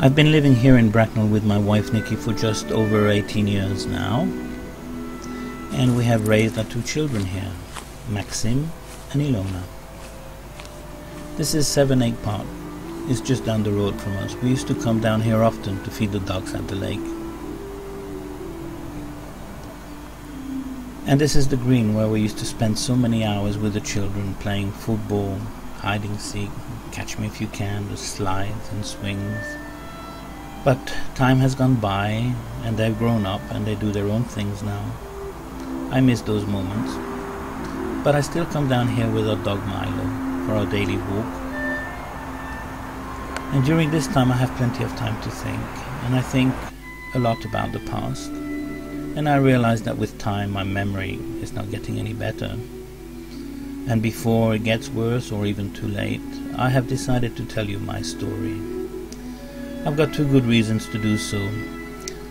I've been living here in Bracknell with my wife Nikki for just over 18 years now, and we have raised our two children here, Maxim and Ilona. This is 7 Egg Park. It's just down the road from us. We used to come down here often to feed the dogs at the lake. And this is the green where we used to spend so many hours with the children playing football, hide and seek, catch me if you can, the slides and swings. But time has gone by and they've grown up and they do their own things now. I miss those moments. But I still come down here with our dog Milo for our daily walk. And during this time I have plenty of time to think, and I think a lot about the past. And I realize that with time my memory is not getting any better. And before it gets worse or even too late, I have decided to tell you my story. I've got two good reasons to do so.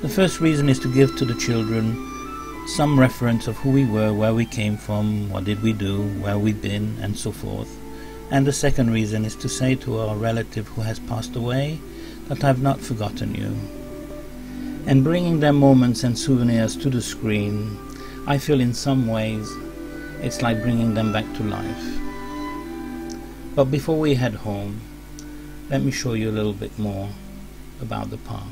The first reason is to give to the children some reference of who we were, where we came from, what did we do, where we've been, and so forth. And the second reason is to say to our relative who has passed away that I've not forgotten you. And bringing their moments and souvenirs to the screen, I feel in some ways it's like bringing them back to life. But before we head home, let me show you a little bit more about the park.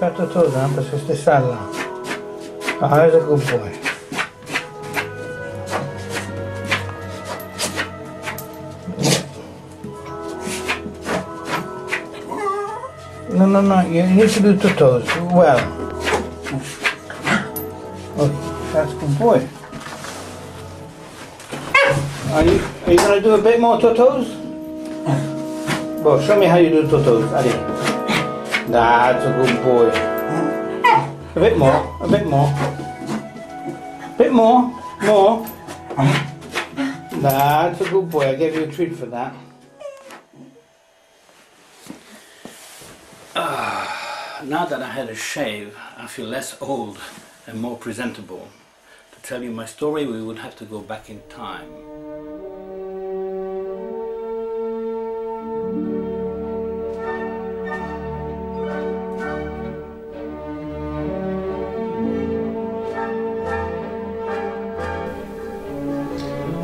Aspetta tu, perché stai stalla. Ah, that's a good boy. No, you need to do two toes. Well. Okay, that's a good boy. Are you going to do a bit more tutus? Well, show me how you do tutus, Ali. That's a good boy. A bit more, a bit more. A bit more, more. That's a good boy. I gave you a treat for that. Now that I had a shave, I feel less old and more presentable. To tell you my story, we would have to go back in time.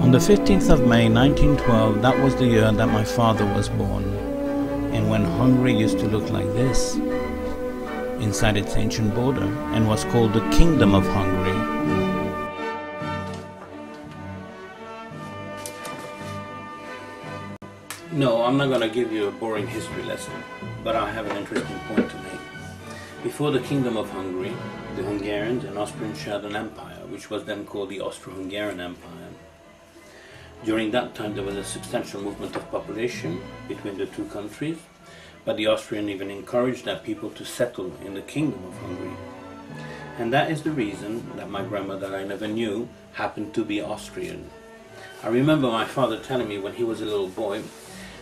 On the 15th of May 1912, that was the year that my father was born, and when Hungary used to look like this, inside its ancient border, and was called the Kingdom of Hungary. No, I'm not going to give you a boring history lesson, but I have an interesting point to make. Before the Kingdom of Hungary, the Hungarians and Austrians shared an empire, which was then called the Austro-Hungarian Empire. During that time there was a substantial movement of population between the two countries, but the Austrians even encouraged their people to settle in the Kingdom of Hungary. And that is the reason that my grandmother, that I never knew, happened to be Austrian. I remember my father telling me when he was a little boy,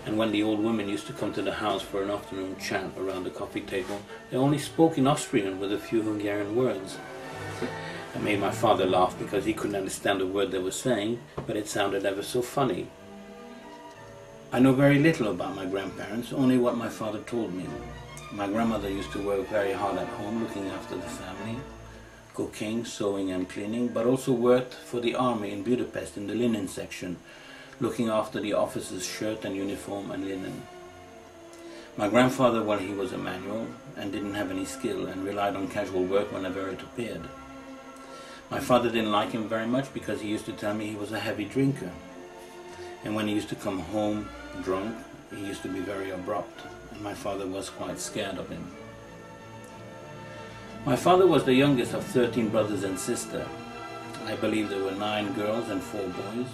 and when the old women used to come to the house for an afternoon chat around the coffee table, they only spoke in Austrian with a few Hungarian words. It made my father laugh because he couldn't understand a word they were saying, but it sounded ever so funny. I know very little about my grandparents, only what my father told me. My grandmother used to work very hard at home, looking after the family, cooking, sewing and cleaning, but also worked for the army in Budapest in the linen section, looking after the officers' shirt and uniform and linen. My grandfather, well, he was a manual and didn't have any skill and relied on casual work whenever it appeared. My father didn't like him very much because he used to tell me he was a heavy drinker. And when he used to come home drunk, he used to be very abrupt, and my father was quite scared of him. My father was the youngest of 13 brothers and sisters. I believe there were 9 girls and 4 boys.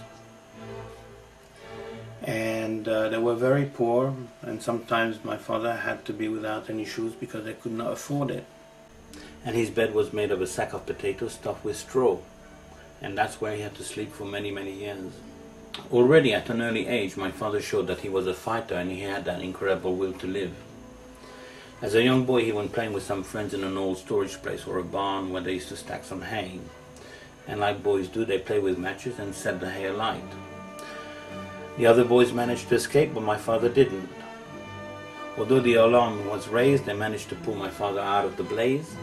And they were very poor, and sometimes my father had to be without any shoes because they could not afford it. And his bed was made of a sack of potatoes stuffed with straw, and that's where he had to sleep for many, many years. Already at an early age, my father showed that he was a fighter and he had that incredible will to live. As a young boy, he went playing with some friends in an old storage place or a barn where they used to stack some hay. And like boys do, they play with matches and set the hay alight. The other boys managed to escape, but my father didn't. Although the alarm was raised, they managed to pull my father out of the blaze,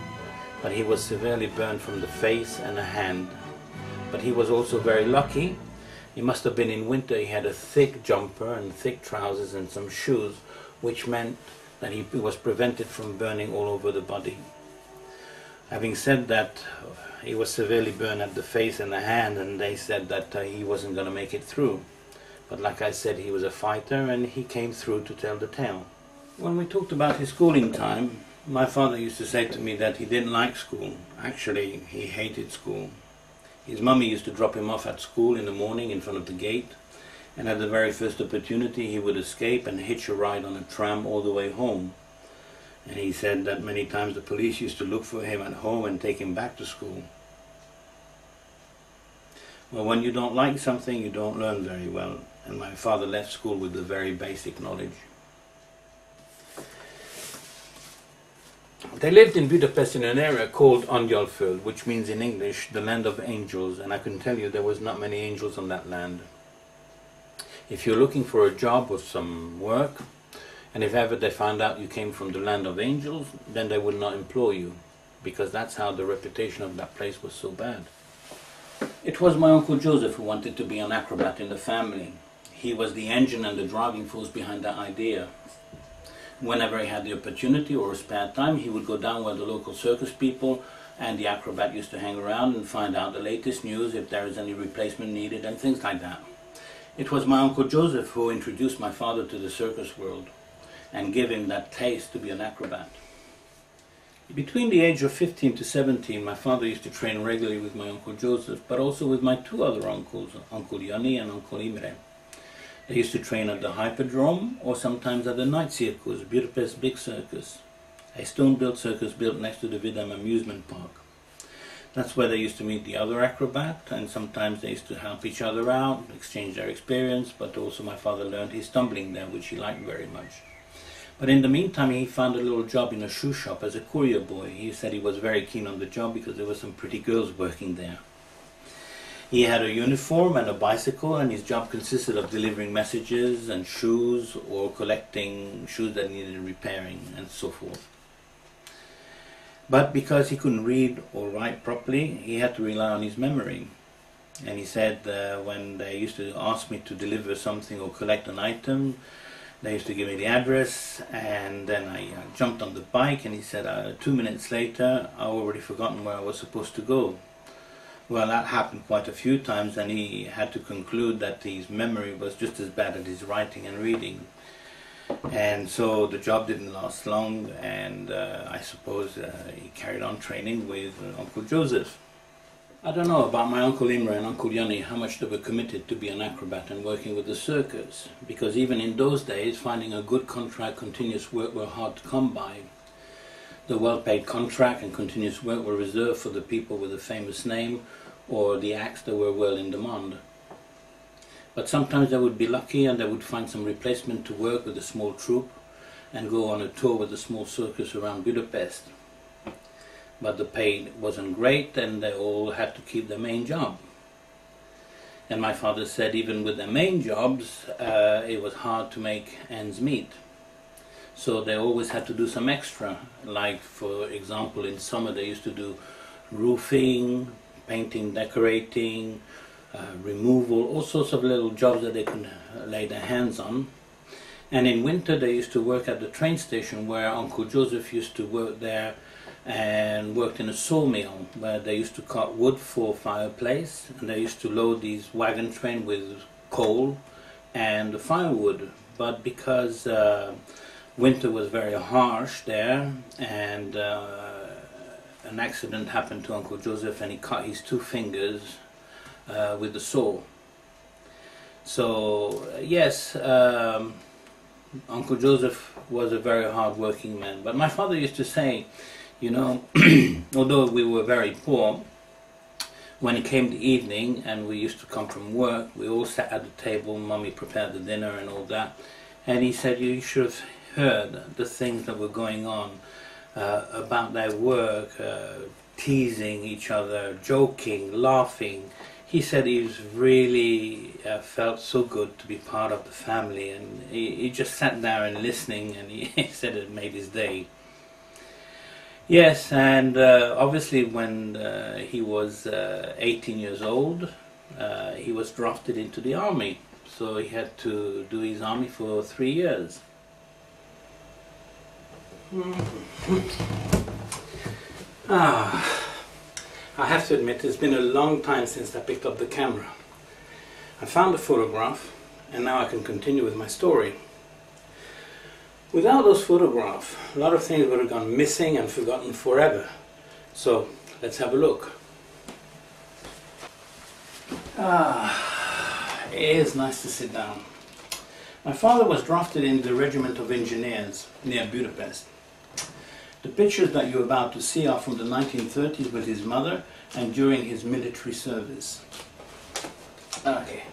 but he was severely burned from the face and the hand. But he was also very lucky. He must have been in winter. He had a thick jumper and thick trousers and some shoes, which meant that he was prevented from burning all over the body. Having said that, he was severely burned at the face and the hand, and they said that he wasn't going to make it through. But like I said, he was a fighter and he came through to tell the tale. When we talked about his schooling time, my father used to say to me that he didn't like school. Actually, he hated school. His mummy used to drop him off at school in the morning in front of the gate, and at the very first opportunity he would escape and hitch a ride on a tram all the way home. And he said that many times the police used to look for him at home and take him back to school. Well, when you don't like something, you don't learn very well, and my father left school with the very basic knowledge. They lived in Budapest in an area called Angyalföld, which means in English the land of angels, and I can tell you there was not many angels on that land. If you're looking for a job or some work, and if ever they found out you came from the land of angels, then they would not employ you, because that's how the reputation of that place was so bad. It was my Uncle Joseph who wanted to be an acrobat in the family. He was the engine and the driving force behind that idea. Whenever he had the opportunity or spare time, he would go down where the local circus people and the acrobat used to hang around and find out the latest news, if there is any replacement needed and things like that. It was my Uncle Joseph who introduced my father to the circus world and gave him that taste to be an acrobat. Between the age of 15 to 17, my father used to train regularly with my Uncle Joseph, but also with my two other uncles, Uncle Yanni and Uncle Imre. They used to train at the Hyperdrome or sometimes at the Night Circus, Budapest Big Circus, a stone-built circus built next to the Vidam amusement park. That's where they used to meet the other acrobat, and sometimes they used to help each other out, exchange their experience, but also my father learned his tumbling there, which he liked very much. But in the meantime, he found a little job in a shoe shop as a courier boy. He said he was very keen on the job because there were some pretty girls working there. He had a uniform and a bicycle, and his job consisted of delivering messages and shoes or collecting shoes that needed repairing and so forth. But because he couldn't read or write properly, he had to rely on his memory. And he said when they used to ask me to deliver something or collect an item, they used to give me the address, and then I jumped on the bike, and he said 2 minutes later I'd already forgotten where I was supposed to go. Well, that happened quite a few times, and he had to conclude that his memory was just as bad as his writing and reading. And so the job didn't last long, and I suppose he carried on training with Uncle Joseph. I don't know about my Uncle Imre and Uncle Yanni how much they were committed to be an acrobat and working with the circus, because even in those days finding a good contract, continuous work were hard to come by. The well-paid contract and continuous work were reserved for the people with a famous name or the acts that were well in demand. But sometimes they would be lucky and they would find some replacement to work with a small troupe and go on a tour with a small circus around Budapest. But the pay wasn't great, and they all had to keep their main job. And my father said even with their main jobs, it was hard to make ends meet. So they always had to do some extra, like for example in summer they used to do roofing, painting, decorating, removal, all sorts of little jobs that they could lay their hands on. And in winter they used to work at the train station where Uncle Joseph used to work there, and worked in a sawmill where they used to cut wood for fireplace, and they used to load these wagon train with coal and firewood. But because winter was very harsh there, and an accident happened to Uncle Joseph and he cut his 2 fingers with the saw. So yes, Uncle Joseph was a very hard working man. But my father used to say, you know, although we were very poor, when it came the evening and we used to come from work, we all sat at the table, Mummy prepared the dinner and all that, and he said you should have heard the things that were going on about their work, teasing each other, joking, laughing. He said he was really felt so good to be part of the family, and he just sat there and listening, and he said it made his day. Yes, and obviously when he was 18 years old, he was drafted into the army. So he had to do his army for 3 years. I have to admit, it's been a long time since I picked up the camera. I found a photograph, and now I can continue with my story. Without those photographs, a lot of things would have gone missing and forgotten forever. So, let's have a look. It is nice to sit down. My father was drafted in the Regiment of Engineers near Budapest. The pictures that you're about to see are from the 1930s with his mother and during his military service. Okay.